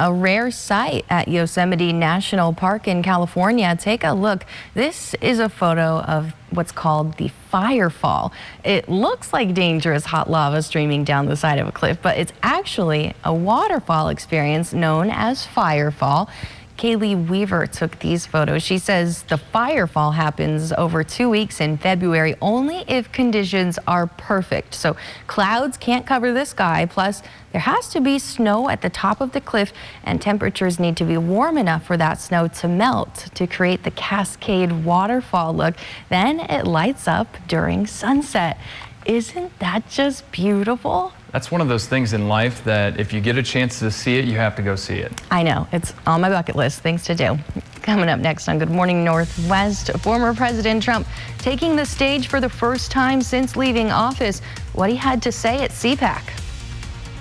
A rare sight at Yosemite National Park in California. Take a look. This is a photo of what's called the firefall. It looks like dangerous hot lava streaming down the side of a cliff, but it's actually a waterfall experience known as firefall. Kaylee Weaver took these photos. She says the firefall happens over 2 weeks in February only if conditions are perfect. So clouds can't cover the sky. Plus, there has to be snow at the top of the cliff, and temperatures need to be warm enough for that snow to melt to create the cascade waterfall look. Then it lights up during sunset. Isn't that just beautiful? That's one of those things in life that if you get a chance to see it, you have to go see it. I know. It's on my bucket list. Things to do. Coming up next on Good Morning Northwest, former President Trump taking the stage for the first time since leaving office. What he had to say at CPAC.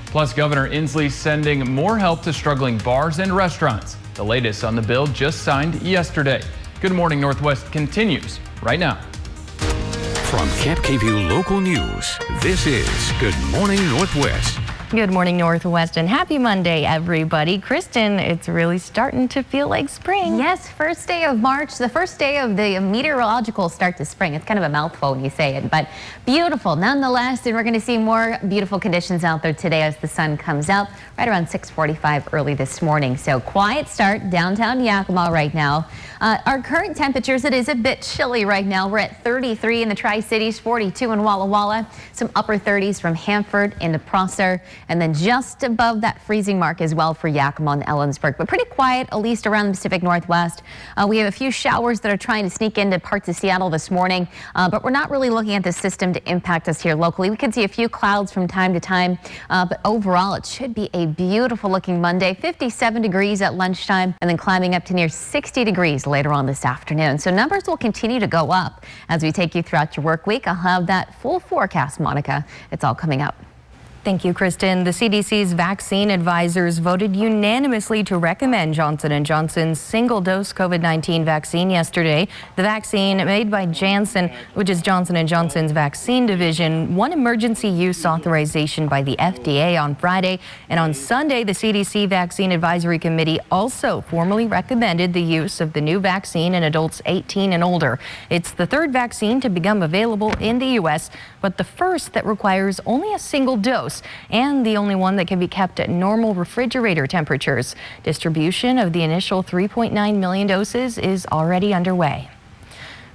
Plus, Governor Inslee sending more help to struggling bars and restaurants. The latest on the bill just signed yesterday. Good Morning Northwest continues right now. From Camp KView Local News, this is Good Morning Northwest. Good morning, Northwest, and happy Monday, everybody. Kristen, it's really starting to feel like spring. Yes, first day of March, the first day of the meteorological start to spring. It's kind of a mouthful when you say it, but beautiful nonetheless. And we're going to see more beautiful conditions out there today as the sun comes out right around 6:45 early this morning. So quiet start downtown Yakima right now. Our current temperatures, it is a bit chilly right now. We're at 33 in the Tri-Cities, 42 in Walla Walla, some upper 30s from Hanford into Prosser, and then just above that freezing mark as well for Yakima and Ellensburg. But pretty quiet, at least around the Pacific Northwest. We have a few showers that are trying to sneak into parts of Seattle this morning, but we're not really looking at the system to impact us here locally. We could see a few clouds from time to time, but overall it should be a beautiful looking Monday. 57 degrees at lunchtime and then climbing up to near 60 degrees later on this afternoon. So numbers will continue to go up as we take you throughout your work week. I'll have that full forecast, Monica. It's all coming up. Thank you, Kristen. The CDC's vaccine advisors voted unanimously to recommend Johnson & Johnson's single-dose COVID-19 vaccine yesterday. The vaccine made by Janssen, which is Johnson & Johnson's vaccine division, won emergency use authorization by the FDA on Friday. And on Sunday, the CDC Vaccine Advisory Committee also formally recommended the use of the new vaccine in adults 18 and older. It's the third vaccine to become available in the U.S., but the first that requires only a single dose, and the only one that can be kept at normal refrigerator temperatures. Distribution of the initial 3.9 million doses is already underway.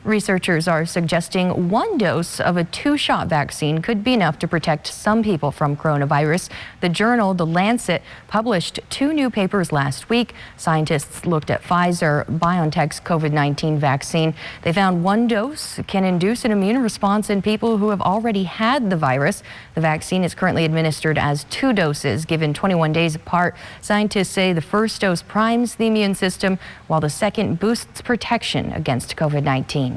Researchers are suggesting one dose of a two-shot vaccine could be enough to protect some people from coronavirus. The journal The Lancet published 2 new papers last week. Scientists looked at Pfizer-BioNTech's COVID-19 vaccine. They found one dose can induce an immune response in people who have already had the virus. The vaccine is currently administered as 2 doses given 21 days apart. Scientists say the first dose primes the immune system while the second boosts protection against COVID-19.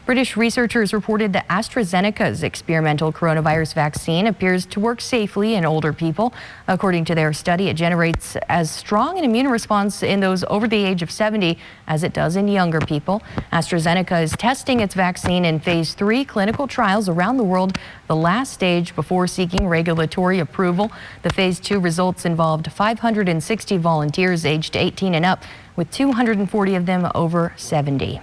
British researchers reported that AstraZeneca's experimental coronavirus vaccine appears to work safely in older people. According to their study, it generates as strong an immune response in those over the age of 70 as it does in younger people. AstraZeneca is testing its vaccine in phase 3 clinical trials around the world, the last stage before seeking regulatory approval. The phase 2 results involved 560 volunteers aged 18 and up, with 240 of them over 70.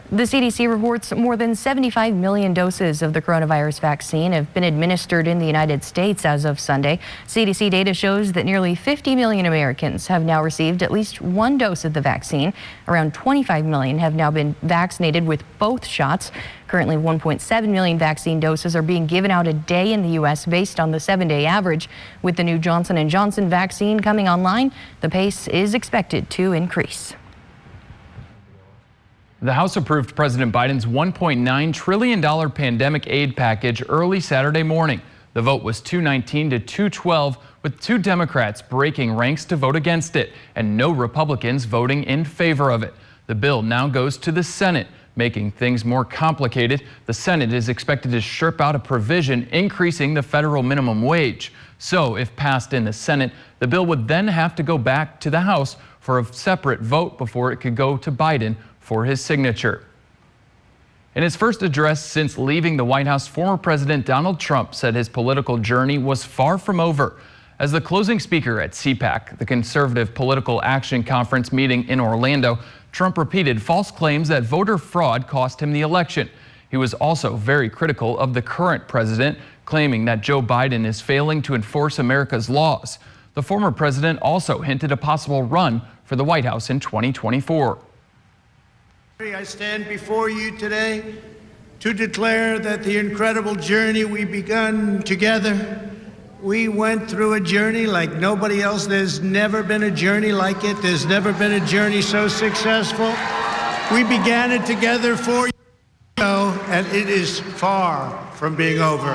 The CDC reports more than 75 million doses of the coronavirus vaccine have been administered in the United States as of Sunday. CDC data shows that nearly 50 million Americans have now received at least one dose of the vaccine. Around 25 million have now been vaccinated with both shots. Currently, 1.7 million vaccine doses are being given out a day in the U.S. based on the 7-day average. With the new Johnson & Johnson vaccine coming online, the pace is expected to increase. The House approved President Biden's $1.9 trillion pandemic aid package early Saturday morning. The vote was 219 to 212, with 2 Democrats breaking ranks to vote against it and no Republicans voting in favor of it. The bill now goes to the Senate, making things more complicated. The Senate is expected to strip out a provision increasing the federal minimum wage. So if passed in the Senate, the bill would then have to go back to the House for a separate vote before it could go to Biden for his signature. In his first address since leaving the White House, former President Donald Trump said his political journey was far from over. As the closing speaker at CPAC, the Conservative Political Action Conference meeting in Orlando, Trump repeated false claims that voter fraud cost him the election. He was also very critical of the current president, claiming that Joe Biden is failing to enforce America's laws. The former president also hinted a possible run for the White House in 2024. I stand before you today to declare that the incredible journey we begun together, we went through a journey like nobody else. There's never been a journey like it. There's never been a journey so successful. We began it together 4 years ago, and it is far from being over.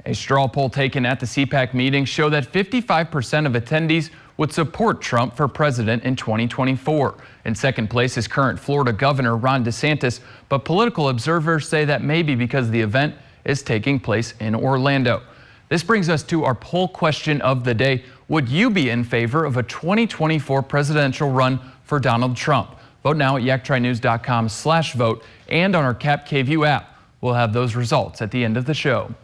A straw poll taken at the CPAC meeting showed that 55% of attendees would support Trump for president in 2024. In second place is current Florida Governor Ron DeSantis, but political observers say that may be because the event is taking place in Orlando. This brings us to our poll question of the day. Would you be in favor of a 2024 presidential run for Donald Trump? Vote now at yaktrinews.com/vote and on our Cap KVU app. We'll have those results at the end of the show.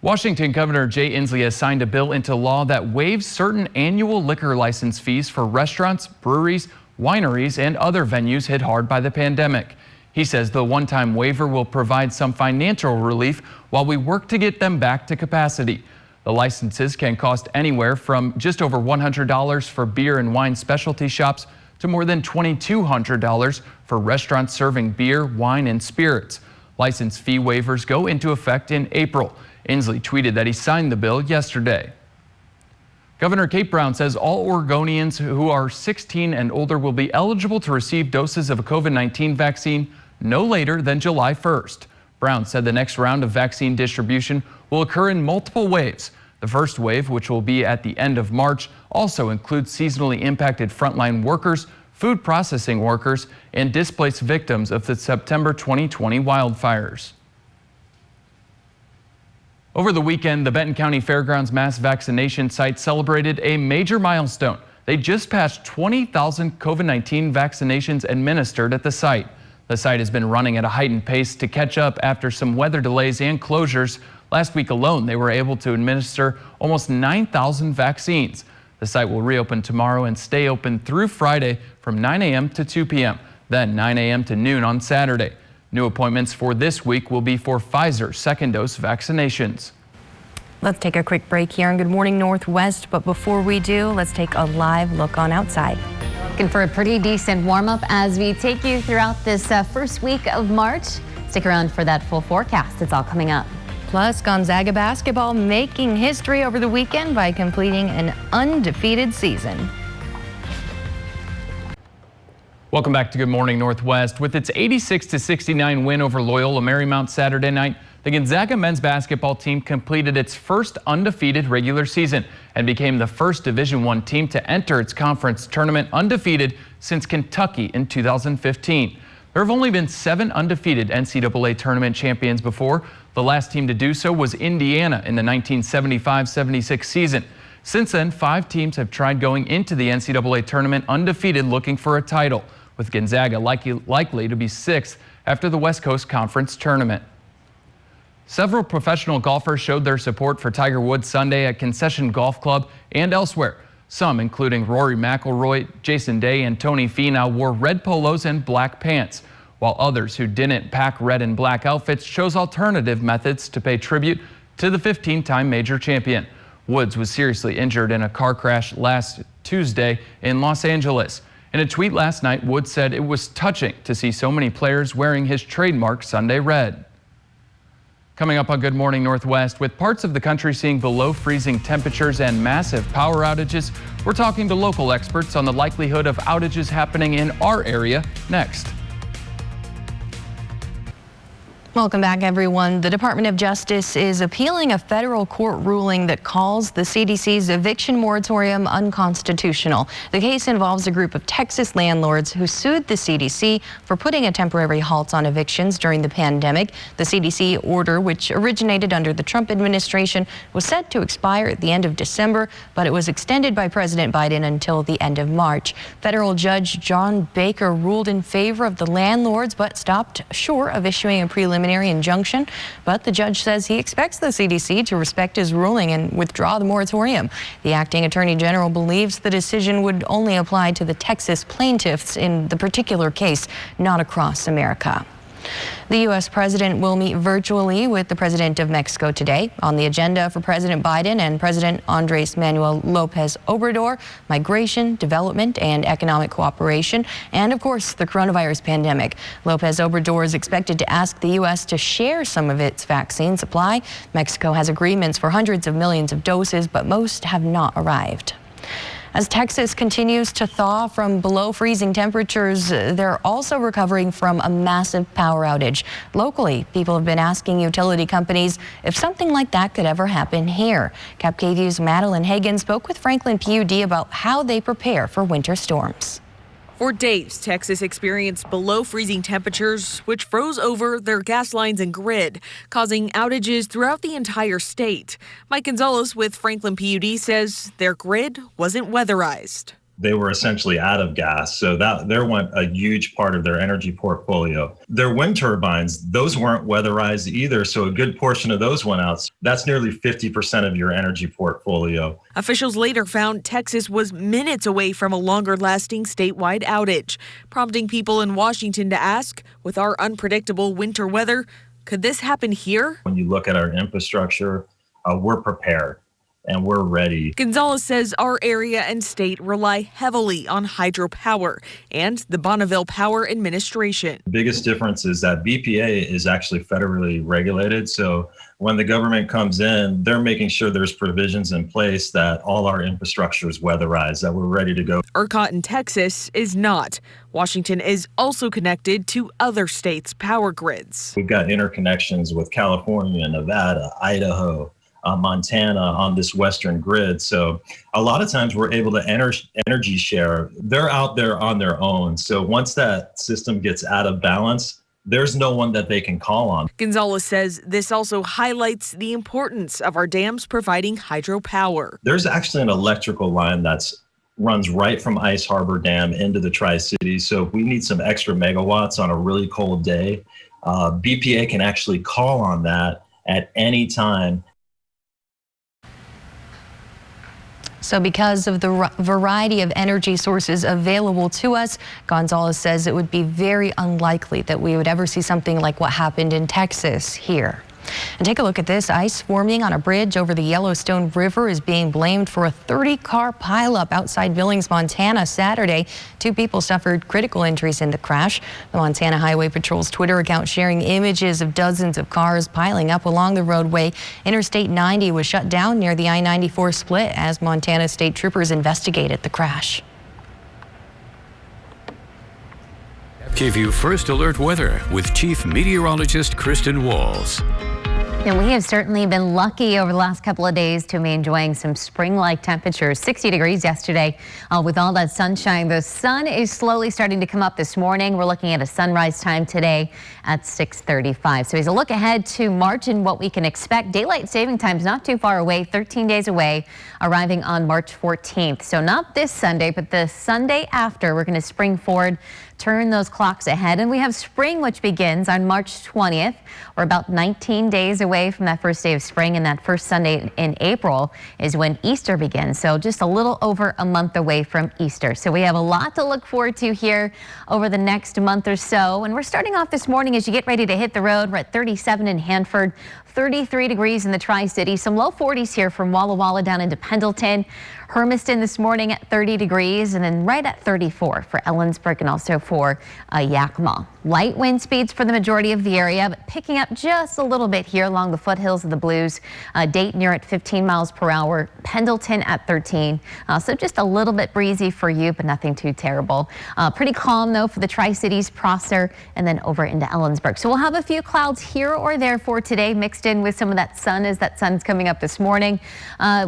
Washington Governor Jay Inslee has signed a bill into law that waives certain annual liquor license fees for restaurants, breweries, wineries, and other venues hit hard by the pandemic. He says the one-time waiver will provide some financial relief while we work to get them back to capacity. The licenses can cost anywhere from just over $100 for beer and wine specialty shops to more than $2,200 for restaurants serving beer, wine, and spirits. License fee waivers go into effect in April. Inslee tweeted that he signed the bill yesterday. Governor Kate Brown says all Oregonians who are 16 and older will be eligible to receive doses of a COVID-19 vaccine no later than July 1st. Brown said the next round of vaccine distribution will occur in multiple waves. The first wave, which will be at the end of March, also includes seasonally impacted frontline workers, food processing workers, and displaced victims of the September 2020 wildfires. Over the weekend, the Benton County Fairgrounds mass vaccination site celebrated a major milestone. They just passed 20,000 COVID-19 vaccinations administered at the site. The site has been running at a heightened pace to catch up after some weather delays and closures. Last week alone, they were able to administer almost 9,000 vaccines. The site will reopen tomorrow and stay open through Friday from 9 a.m. to 2 p.m., then 9 a.m. to noon on Saturday. New appointments for this week will be for Pfizer second dose vaccinations. Let's take a quick break here on Good Morning Northwest, but before we do, let's take a live look on outside. Looking for a pretty decent warm-up as we take you throughout this first week of March. Stick around for that full forecast. It's all coming up. Plus, Gonzaga basketball making history over the weekend by completing an undefeated season. Welcome back to Good Morning Northwest. With its 86-69 win over Loyola Marymount Saturday night, the Gonzaga men's basketball team completed its first undefeated regular season and became the first Division I team to enter its conference tournament undefeated since Kentucky in 2015. There have only been 7 undefeated NCAA tournament champions before. The last team to do so was Indiana in the 1975-76 season. Since then, 5 teams have tried going into the NCAA tournament undefeated looking for a title, with Gonzaga likely to be 6th after the West Coast Conference tournament. Several professional golfers showed their support for Tiger Woods Sunday at Concession Golf Club and elsewhere. Some, including Rory McIlroy, Jason Day, and Tony Finau, wore red polos and black pants, while others who didn't pack red and black outfits chose alternative methods to pay tribute to the 15-time major champion. Woods was seriously injured in a car crash last Tuesday in Los Angeles. In a tweet last night, Woods said it was touching to see so many players wearing his trademark Sunday red. Coming up on Good Morning Northwest, with parts of the country seeing below freezing temperatures and massive power outages, we're talking to local experts on the likelihood of outages happening in our area next. Welcome back, everyone. The Department of Justice is appealing a federal court ruling that calls the CDC's eviction moratorium unconstitutional. The case involves a group of Texas landlords who sued the CDC for putting a temporary halt on evictions during the pandemic. The CDC order, which originated under the Trump administration, was set to expire at the end of December, but it was extended by President Biden until the end of March. Federal Judge John Baker ruled in favor of the landlords, but stopped short of issuing a preliminary preliminary injunction, but the judge says he expects the CDC to respect his ruling and withdraw the moratorium. The acting attorney general believes the decision would only apply to the Texas plaintiffs in the particular case, not across America. The U.S. president will meet virtually with the president of Mexico today. On the agenda for President Biden and President Andres Manuel Lopez Obrador, migration, development, and economic cooperation, and of course, the coronavirus pandemic. Lopez Obrador is expected to ask the U.S. to share some of its vaccine supply. Mexico has agreements for hundreds of millions of doses, but most have not arrived. As Texas continues to thaw from below freezing temperatures, they're also recovering from a massive power outage. Locally, people have been asking utility companies if something like that could ever happen here. KVU's Madeline Hagan spoke with Franklin PUD about how they prepare for winter storms. For days, Texas experienced below freezing temperatures, which froze over their gas lines and grid, causing outages throughout the entire state. Mike Gonzalez with Franklin PUD says their grid wasn't weatherized. They were essentially out of gas, so there went a huge part of their energy portfolio. Their wind turbines, those weren't weatherized either, so a good portion of those went out. That's nearly 50% of your energy portfolio. Officials later found Texas was minutes away from a longer-lasting statewide outage, prompting people in Washington to ask, with our unpredictable winter weather, could this happen here? When you look at our infrastructure, we're prepared. And we're ready. Gonzalez says our area and state rely heavily on hydropower and the Bonneville Power Administration. The biggest difference is that BPA is actually federally regulated. So when the government comes in, they're making sure there's provisions in place that all our infrastructure is weatherized, that we're ready to go. ERCOT in Texas is not. Washington is also connected to other states' power grids. We've got interconnections with California, Nevada, Idaho, Montana on this western grid. So a lot of times we're able to energy share. They're out there on their own. So once that system gets out of balance, there's no one that they can call on. Gonzalez says this also highlights the importance of our dams providing hydropower. There's actually an electrical line that's runs right from Ice Harbor Dam into the Tri-Cities. So if we need some extra megawatts on a really cold day, BPA can actually call on that at any time. So because of the variety of energy sources available to us, Gonzalez says it would be very unlikely that we would ever see something like what happened in Texas here. And take a look at this. Ice forming on a bridge over the Yellowstone River is being blamed for a 30-car pileup outside Billings, Montana Saturday. 2 people suffered critical injuries in the crash. The Montana Highway Patrol's Twitter account sharing images of dozens of cars piling up along the roadway. Interstate 90 was shut down near the I-94 split as Montana state troopers investigated the crash. Give you first alert weather with Chief Meteorologist Kristen Walls. And we have certainly been lucky over the last couple of days to be enjoying some spring-like temperatures. 60 degrees yesterday with all that sunshine. The sun is slowly starting to come up this morning. We're looking at a sunrise time today at 6:35. So as a look ahead to March and what we can expect, daylight saving time is not too far away, 13 days away, arriving on March 14th. So not this Sunday, but the Sunday after, we're going to spring forward, turn those clocks ahead, and we have spring, which begins on March 20th. We're about 19 days away from that first day of spring, and that first Sunday in April is when Easter begins. So just a little over a month away from Easter. So we have a lot to look forward to here over the next month or so. And we're starting off this morning as you get ready to hit the road. We're at 37 in Hanford, 33 degrees in the Tri-Cities, some low 40s here from Walla Walla down into Pendleton. Hermiston this morning at 30 degrees, and then right at 34 for Ellensburg and also for Yakima. Light wind speeds for the majority of the area, but picking up just a little bit here along the foothills of the Blues. Dayton near at 15 miles per hour, Pendleton at 13. So just a little bit breezy for you, but nothing too terrible. Pretty calm though for the Tri-Cities, Prosser, and then over into Ellensburg. So we'll have a few clouds here or there for today, mixed in with some of that sun as that sun's coming up this morning.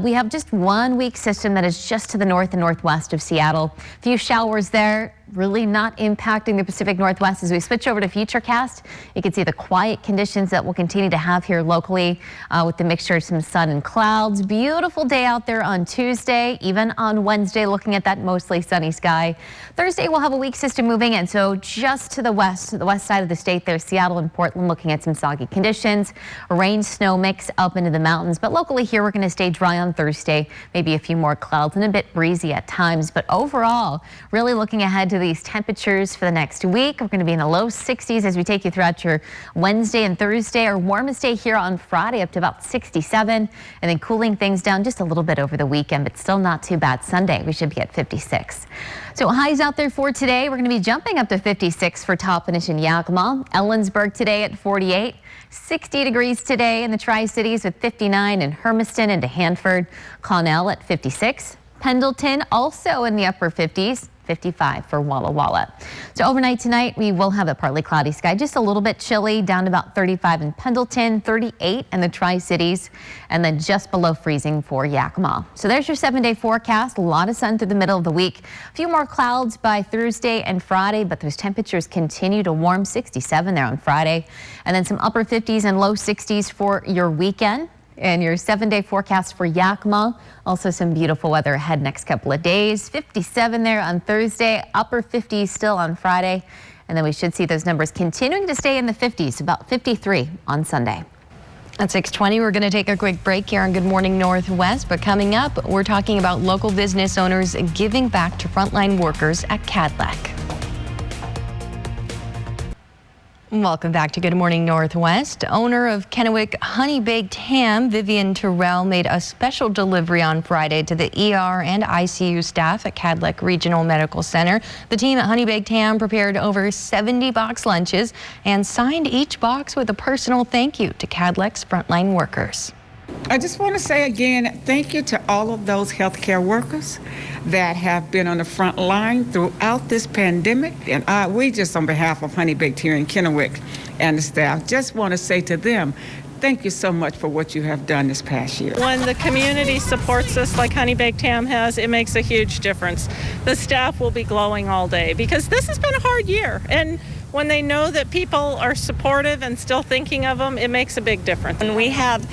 We have just one weak system that is just to the north and northwest of Seattle. A few showers there really not impacting the Pacific Northwest. As we switch over to Futurecast, you can see the quiet conditions that we'll continue to have here locally with the mixture of some sun and clouds. Beautiful day out there on Tuesday, even on Wednesday, looking at that mostly sunny sky. Thursday, we'll have a weak system moving in, so just to the west side of the state there, Seattle and Portland looking at some soggy conditions. Rain, snow mix up into the mountains, but locally here we're going to stay dry on Thursday. Maybe a few more clouds and a bit breezy at times, but overall, really looking ahead to these temperatures for the next week. We're going to be in the low 60s as we take you throughout your Wednesday and Thursday. Our warmest day here on Friday up to about 67, and then cooling things down just a little bit over the weekend, but still not too bad. Sunday, we should be at 56. So highs out there for today. We're going to be jumping up to 56 for Toppenish and Yakima. Ellensburg today at 48. 60 degrees today in the Tri-Cities with 59 in Hermiston and Hanford. Connell at 56. Pendleton also in the upper 50s. 55 for Walla Walla. So overnight tonight, we will have a partly cloudy sky, just a little bit chilly, down to about 35 in Pendleton, 38 in the Tri-Cities, and then just below freezing for Yakima. So there's your 7-day forecast. A lot of sun through the middle of the week. A few more clouds by Thursday and Friday, but those temperatures continue to warm. 67 there on Friday, and then some upper 50s and low 60s for your weekend. And your 7-day forecast for Yakima. Also some beautiful weather ahead next couple of days. 57 there on Thursday, upper 50s still on Friday. And then we should see those numbers continuing to stay in the 50s, about 53 on Sunday. At 6:20, we're going to take a quick break here on Good Morning Northwest. But coming up, we're talking about local business owners giving back to frontline workers at Cadillac. Welcome back to Good Morning Northwest. Owner of Kennewick Honey Baked Ham, Vivian Terrell, made a special delivery on Friday to the ER and ICU staff at Cadillac Regional Medical Center. The team at Honey Baked Ham prepared over 70 box lunches and signed each box with a personal thank you to Cadillac's frontline workers. I just want to say again, thank you to all of those healthcare workers that have been on the front line throughout this pandemic. And we just, on behalf of Honey Baked here in Kennewick and the staff, just want to say to them, thank you so much for what you have done this past year. When the community supports us like Honey Baked Ham has, it makes a huge difference. The staff will be glowing all day because this has been a hard year. And when they know that people are supportive and still thinking of them, it makes a big difference. And we have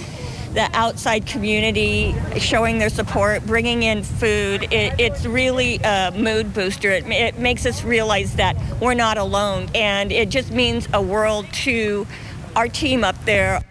the outside community showing their support, bringing in food. It's really a mood booster. It makes us realize that we're not alone, and it just means a world to our team up there.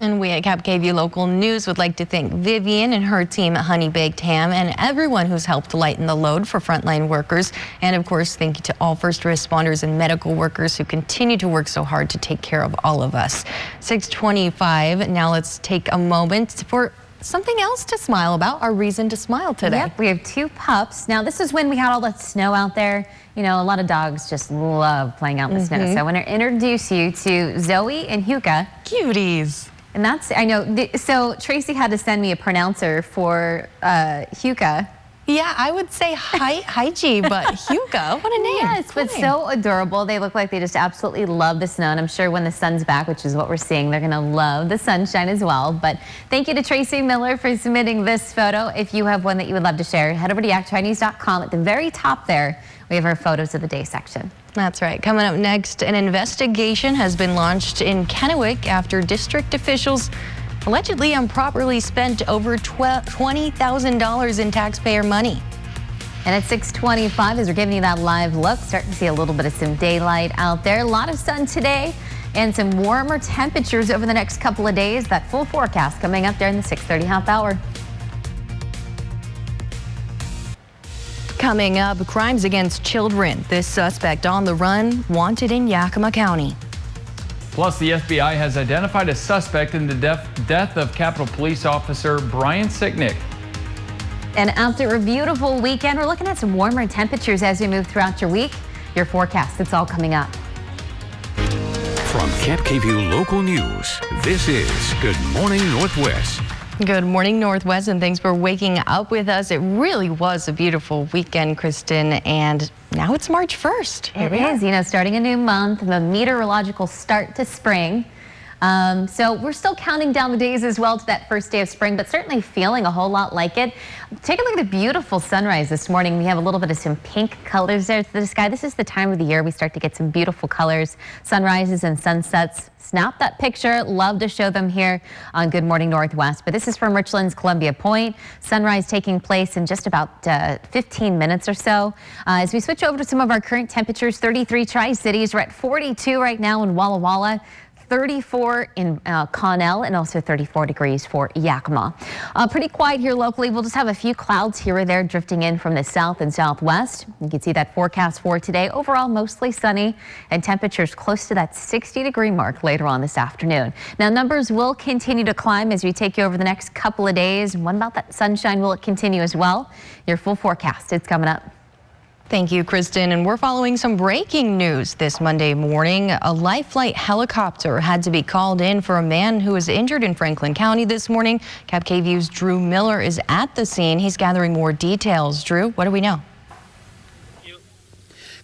And we at KapKV Local News would like to thank Vivian and her team at Honey Baked Ham and everyone who's helped lighten the load for frontline workers. And of course, thank you to all first responders and medical workers who continue to work so hard to take care of all of us. 6:25. Now let's take a moment for something else to smile about, our reason to smile today. Yep, we have 2 pups. Now, this is when we had all that snow out there. You know, a lot of dogs just love playing out in the snow. So I want to introduce you to Zoe and Huka. Cuties. And that's, I know, so Tracy had to send me a pronouncer for Huka. Yeah, I would say Haiji, but Huka, what a name. Yes, but so adorable. They look like they just absolutely love the snow. And I'm sure when the sun's back, which is what we're seeing, they're going to love the sunshine as well. But thank you to Tracy Miller for submitting this photo. If you have one that you would love to share, head over to yakchinese.com. At the very top there, we have our photos of the day section. That's right. Coming up next, an investigation has been launched in Kennewick after district officials allegedly improperly spent over $20,000 in taxpayer money. And at 6:25, as we're giving you that live look, starting to see a little bit of some daylight out there. A lot of sun today and some warmer temperatures over the next couple of days. That full forecast coming up there in the 6:30 half hour. Coming up, crimes against children. This suspect on the run, wanted in Yakima County. Plus, the FBI has identified a suspect in the death of Capitol Police Officer Brian Sicknick. And after a beautiful weekend, we're looking at some warmer temperatures as we move throughout your week. Your forecast, it's all coming up. From KapKV Local News, this is Good Morning Northwest. Good morning, Northwest, and thanks for waking up with us. It really was a beautiful weekend, Kristen, and now it's March 1st. It is, you know, starting a new month, the meteorological start to spring. So we're still counting down the days as well to that first day of spring, but certainly feeling a whole lot like it. Take a look at the beautiful sunrise this morning. We have a little bit of some pink colors there to the sky. This is the time of the year we start to get some beautiful colors, sunrises and sunsets. Snap that picture. Love to show them here on Good Morning Northwest. But this is from Richland's Columbia Point. Sunrise taking place in just about 15 minutes or so. As we switch over to some of our current temperatures, 33 Tri-Cities. We're at 42 right now in Walla Walla. 34 in Connell, and also 34 degrees for Yakima. Pretty quiet here locally. We'll just have a few clouds here or there drifting in from the south and southwest. You can see that forecast for today. Overall, mostly sunny and temperatures close to that 60-degree mark later on this afternoon. Now, numbers will continue to climb as we take you over the next couple of days. What about that sunshine? Will it continue as well? Your full forecast is coming up. Thank you, Kristen. And we're following some breaking news this Monday morning. A life flight helicopter had to be called in for a man who was injured in Franklin County this morning. Cap KVU's Drew Miller is at the scene. He's gathering more details. Drew, what do we know?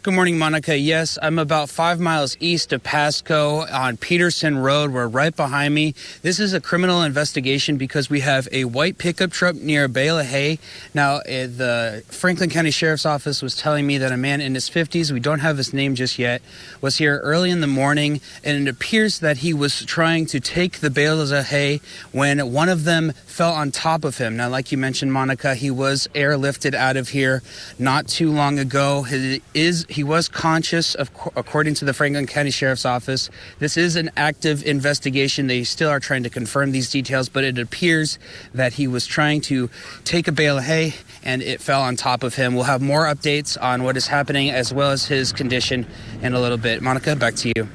Good morning, Monica. Yes, I'm about 5 miles east of Pasco on Peterson Road. We're right behind me. This is a criminal investigation because we have a white pickup truck near a bale of hay. Now, the Franklin County Sheriff's Office was telling me that a man in his 50s, we don't have his name just yet, was here early in the morning, and it appears that he was trying to take the bales of hay when one of them fell on top of him. Now, like you mentioned, Monica, he was airlifted out of here not too long ago. He was conscious, according to the Franklin County Sheriff's Office. This is an active investigation. They still are trying to confirm these details, but it appears that he was trying to take a bale of hay and it fell on top of him. We'll have more updates on what is happening as well as his condition in a little bit. Monica, back to you.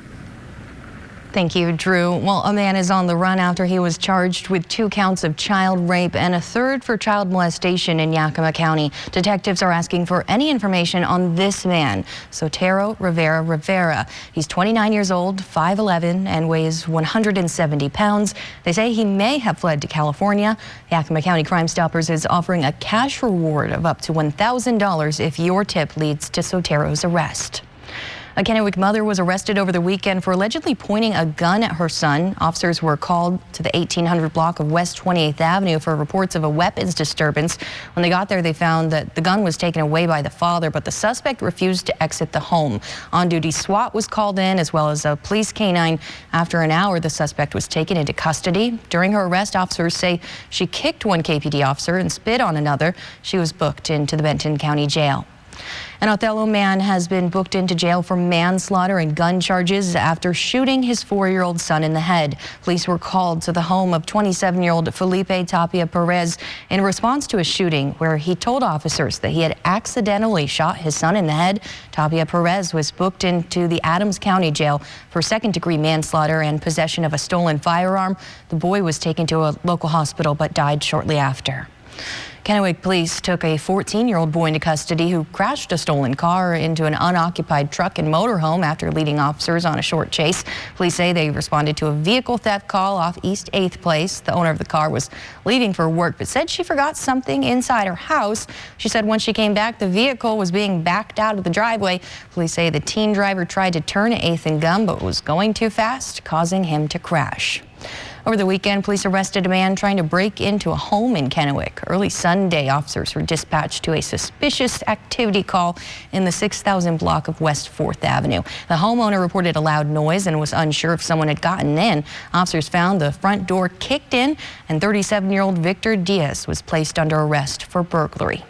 Thank you, Drew. Well, a man is on the run after he was charged with 2 counts of child rape and a 3rd for child molestation in Yakima County. Detectives are asking for any information on this man, Sotero Rivera. He's 29 years old, 5'11", and weighs 170 pounds. They say he may have fled to California. Yakima County Crime Stoppers is offering a cash reward of up to $1,000 if your tip leads to Sotero's arrest. A Kennewick mother was arrested over the weekend for allegedly pointing a gun at her son. Officers were called to the 1800 block of West 28th Avenue for reports of a weapons disturbance. When they got there, they found that the gun was taken away by the father, but the suspect refused to exit the home. On-duty SWAT was called in, as well as a police canine. After an hour, the suspect was taken into custody. During her arrest, officers say she kicked one KPD officer and spit on another. She was booked into the Benton County Jail. An Othello man has been booked into jail for manslaughter and gun charges after shooting his 4-year-old son in the head. Police were called to the home of 27-year-old Felipe Tapia Perez in response to a shooting where he told officers that he had accidentally shot his son in the head. Tapia Perez was booked into the Adams County Jail for 2nd-degree manslaughter and possession of a stolen firearm. The boy was taken to a local hospital but died shortly after. Kennewick police took a 14-year-old boy into custody who crashed a stolen car into an unoccupied truck and motorhome after leading officers on a short chase. Police say they responded to a vehicle theft call off East 8th Place. The owner of the car was leaving for work but said she forgot something inside her house. She said when she came back, the vehicle was being backed out of the driveway. Police say the teen driver tried to turn at 8th and Gum but was going too fast, causing him to crash. Over the weekend, police arrested a man trying to break into a home in Kennewick. Early Sunday, officers were dispatched to a suspicious activity call in the 6,000 block of West 4th Avenue. The homeowner reported a loud noise and was unsure if someone had gotten in. Officers found the front door kicked in, and 37-year-old Victor Diaz was placed under arrest for burglary.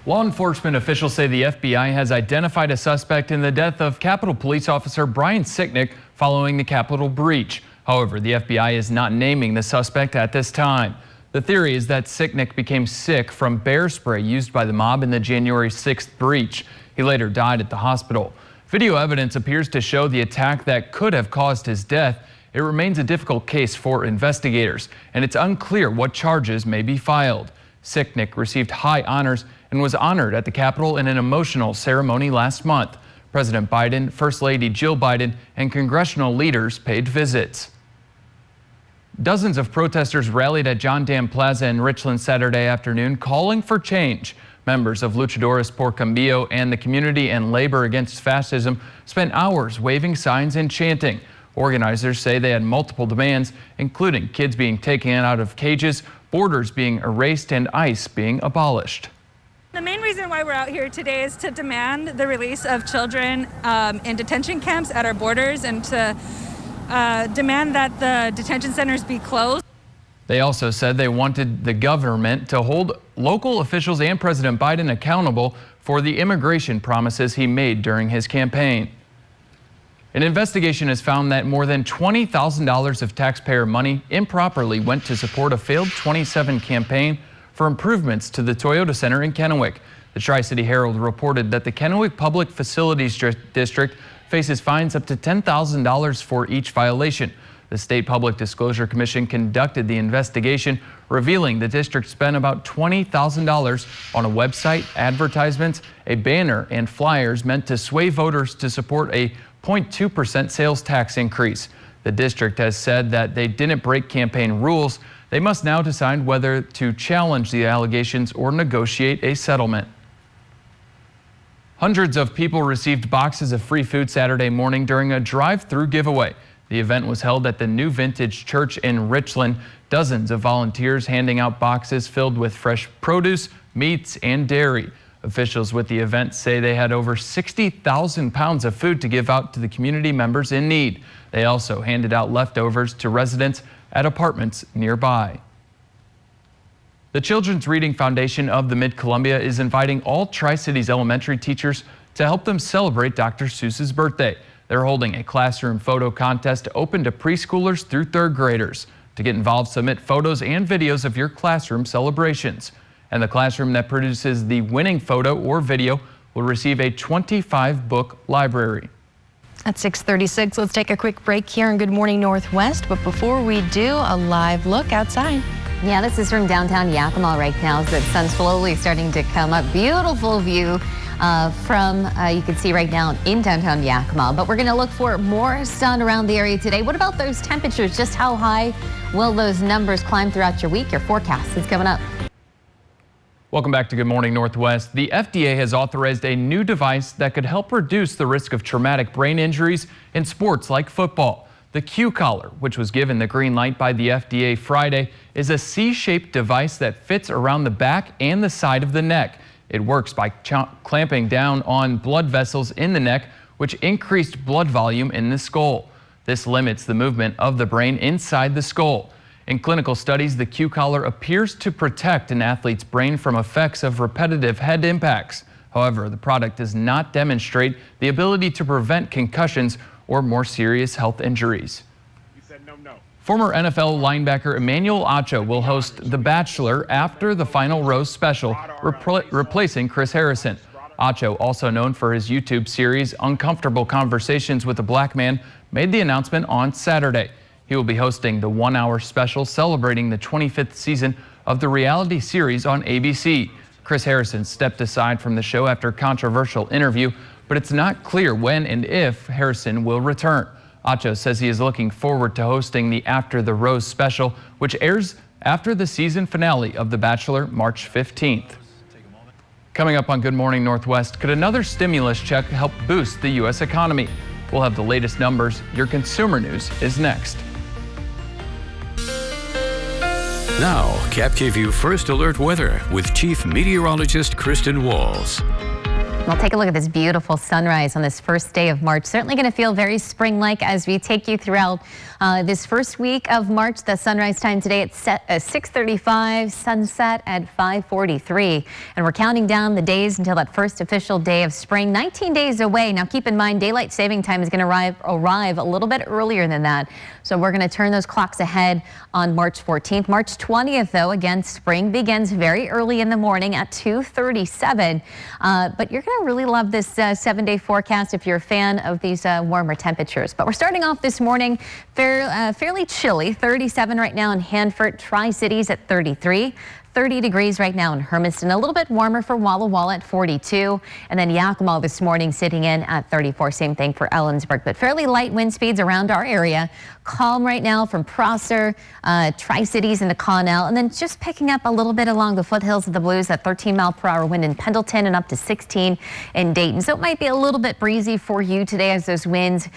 Law enforcement officials say the FBI has identified a suspect in the death of Capitol Police Officer Brian Sicknick following the Capitol breach. However, the FBI is not naming the suspect at this time. The theory is that Sicknick became sick from bear spray used by the mob in the January 6th breach. He later died at the hospital. Video evidence appears to show the attack that could have caused his death. It remains a difficult case for investigators, and it's unclear what charges may be filed. Sicknick received high honors and was honored at the Capitol in an emotional ceremony last month. President Biden, First Lady Jill Biden, and congressional leaders paid visits. Dozens of protesters rallied at John Dam Plaza in Richland Saturday afternoon, calling for change. Members of Luchadores por Cambio and the Community and Labor Against Fascism spent hours waving signs and chanting. Organizers say they had multiple demands, including kids being taken out of cages, borders being erased, and ICE being abolished. The main reason why we're out here today is to demand the release of children in detention camps at our borders and to demand that the detention centers be closed. They also said they wanted the government to hold local officials and President Biden accountable for the immigration promises he made during his campaign. An investigation has found that more than $20,000 of taxpayer money improperly went to support a failed 2027 campaign for improvements to the Toyota Center in Kennewick. The Tri-City Herald reported that the Kennewick Public Facilities District faces fines up to $10,000 for each violation. The State Public Disclosure Commission conducted the investigation, revealing the district spent about $20,000 on a website, advertisements, a banner, and flyers meant to sway voters to support a 0.2% sales tax increase. The district has said that they didn't break campaign rules. They must now decide whether to challenge the allegations or negotiate a settlement. Hundreds of people received boxes of free food Saturday morning during a drive-through giveaway. The event was held at the New Vintage Church in Richland. Dozens of volunteers handing out boxes filled with fresh produce, meats, and dairy. Officials with the event say they had over 60,000 pounds of food to give out to the community members in need. They also handed out leftovers to residents at apartments nearby. The Children's Reading Foundation of the Mid-Columbia is inviting all Tri-Cities elementary teachers to help them celebrate Dr. Seuss's birthday. They're holding a classroom photo contest open to preschoolers through third graders. To get involved, submit photos and videos of your classroom celebrations. And the classroom that produces the winning photo or video will receive a 25-book library. At 6:36, let's take a quick break here in Good Morning Northwest. But before we do, a live look outside. Yeah, this is from downtown Yakima right now. So the sun's slowly starting to come up. Beautiful view you can see right now in downtown Yakima. But we're going to look for more sun around the area today. What about those temperatures? Just how high will those numbers climb throughout your week? Your forecast is coming up. Welcome back to Good Morning Northwest. The FDA has authorized a new device that could help reduce the risk of traumatic brain injuries in sports like football. The Q-collar, which was given the green light by the FDA Friday, is a C-shaped device that fits around the back and the side of the neck. It works by clamping down on blood vessels in the neck, which increased blood volume in the skull. This limits the movement of the brain inside the skull. In clinical studies, the Q-collar appears to protect an athlete's brain from effects of repetitive head impacts. However, the product does not demonstrate the ability to prevent concussions or more serious health injuries. Former NFL linebacker Emanuel Acho will host The Bachelor after the final rose special, replacing Chris Harrison. Acho, also known for his YouTube series Uncomfortable Conversations with a Black Man, made the announcement on Saturday. He will be hosting the one-hour special celebrating the 25th season of the reality series on ABC. Chris Harrison stepped aside from the show after a controversial interview, but it's not clear when and if Harrison will return. Acho says he is looking forward to hosting the After the Rose special, which airs after the season finale of The Bachelor, March 15th. Coming up on Good Morning Northwest, could another stimulus check help boost the U.S. economy? We'll have the latest numbers. Your consumer news is next. Now, KapKView First Alert Weather with Chief Meteorologist Kristen Walls. Well, take a look at this beautiful sunrise on this first day of March. Certainly going to feel very spring-like as we take you throughout this first week of March. The sunrise time today at 6:35, sunset at 5:43. And we're counting down the days until that first official day of spring, 19 days away. Now, keep in mind, daylight saving time is going to arrive a little bit earlier than that. So we're going to turn those clocks ahead on March 14th. March 20th, though, again, spring begins very early in the morning at 2:37. But you're going to really love this 7-day forecast if you're a fan of these warmer temperatures. But we're starting off this morning fairly chilly, 37 right now in Hanford, Tri-Cities at 33. 30 degrees right now in Hermiston, a little bit warmer for Walla Walla at 42, and then Yakima this morning sitting in at 34. Same thing for Ellensburg, but fairly light wind speeds around our area. Calm right now from Prosser, Tri-Cities into Connell, and then just picking up a little bit along the foothills of the Blues at 13 mile per hour wind in Pendleton and up to 16 in Dayton. So it might be a little bit breezy for you today as those winds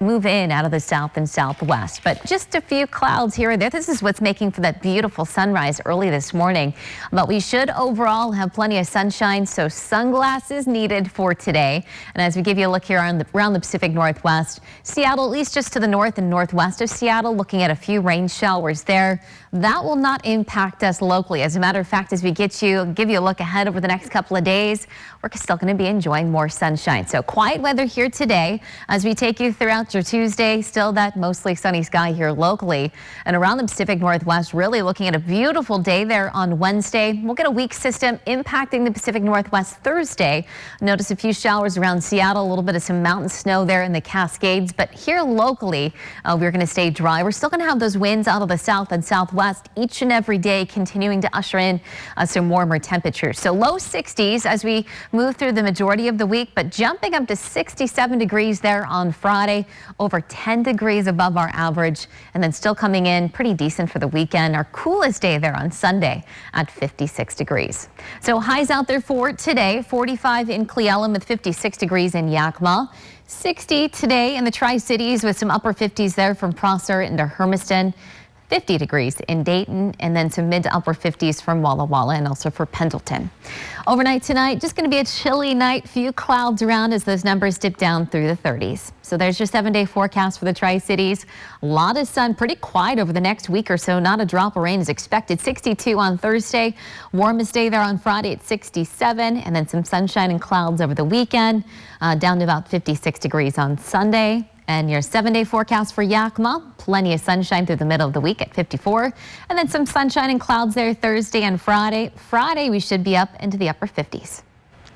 move in out of the south and southwest. But just a few clouds here and there. This is what's making for that beautiful sunrise early this morning. But we should overall have plenty of sunshine, so sunglasses needed for today. And as we give you a look here around the Pacific Northwest, Seattle, at least just to the north and northwest of Seattle, looking at a few rain showers there. That will not impact us locally. As a matter of fact, as we give you a look ahead over the next couple of days, we're still going to be enjoying more sunshine. So quiet weather here today as we take you throughout your Tuesday. Still that mostly sunny sky here locally and around the Pacific Northwest. Really looking at a beautiful day there on Wednesday. We'll get a weak system impacting the Pacific Northwest Thursday. Notice a few showers around Seattle, a little bit of some mountain snow there in the Cascades. But here locally, we're going to stay dry. We're still going to have those winds out of the south and southwest each and every day, continuing to usher in some warmer temperatures. So low 60s as we move through the majority of the week, but jumping up to 67 degrees there on Friday, over 10 degrees above our average, and then still coming in pretty decent for the weekend. Our coolest day there on Sunday at 56 degrees. So highs out there for today, 45 in Cle Elum with 56 degrees in Yakima. 60 today in the Tri-Cities with some upper 50s there from Prosser into Hermiston. 50 degrees in Dayton, and then some mid to upper 50s from Walla Walla and also for Pendleton. Overnight tonight, just going to be a chilly night. Few clouds around as those numbers dip down through the 30s. So there's your 7-day forecast for the Tri-Cities. A lot of sun, pretty quiet over the next week or so. Not a drop of rain is expected. 62 on Thursday. Warmest day there on Friday at 67, and then some sunshine and clouds over the weekend. Down to about 56 degrees on Sunday. And your 7-day forecast for Yakima, plenty of sunshine through the middle of the week at 54. And then some sunshine and clouds there Thursday and Friday. Friday, we should be up into the upper 50s.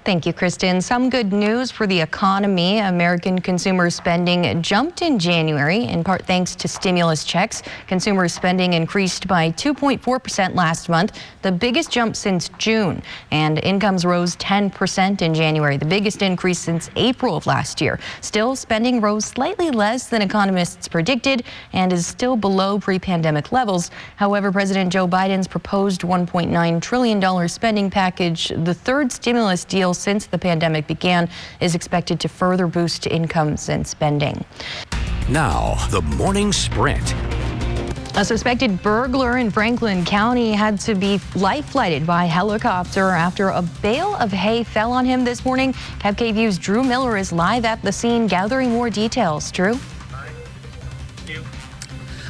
Thank you, Kristen. Some good news for the economy. American consumer spending jumped in January, in part thanks to stimulus checks. Consumer spending increased by 2.4% last month, the biggest jump since June. And incomes rose 10% in January, the biggest increase since April of last year. Still, spending rose slightly less than economists predicted and is still below pre-pandemic levels. However, President Joe Biden's proposed $1.9 trillion spending package, the third stimulus deal since the pandemic began, is expected to further boost incomes and spending. Now, the morning sprint. A suspected burglar in Franklin County had to be life-flighted by helicopter after a bale of hay fell on him this morning. KVU's Drew Miller is live at the scene gathering more details. Drew?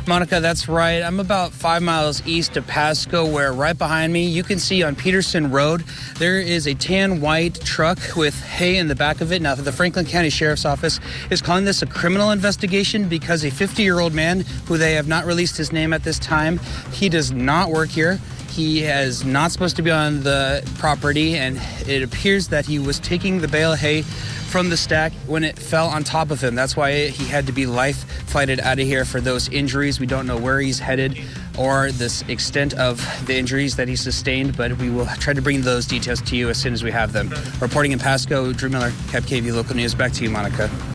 Monica, that's right. I'm about 5 miles east of Pasco, where right behind me you can see on Peterson Road there is a tan white truck with hay in the back of it. Now, the Franklin County Sheriff's Office is calling this a criminal investigation because a 50-year-old man, who they have not released his name at this time, he does not work here. He is not supposed to be on the property, and it appears that he was taking the bale of hay from the stack when it fell on top of him. That's why he had to be life-flighted out of here for those injuries. We don't know where he's headed or the extent of the injuries that he sustained, but we will try to bring those details to you as soon as we have them. Reporting in Pasco, Drew Miller, KVU Local News. Back to you, Monica.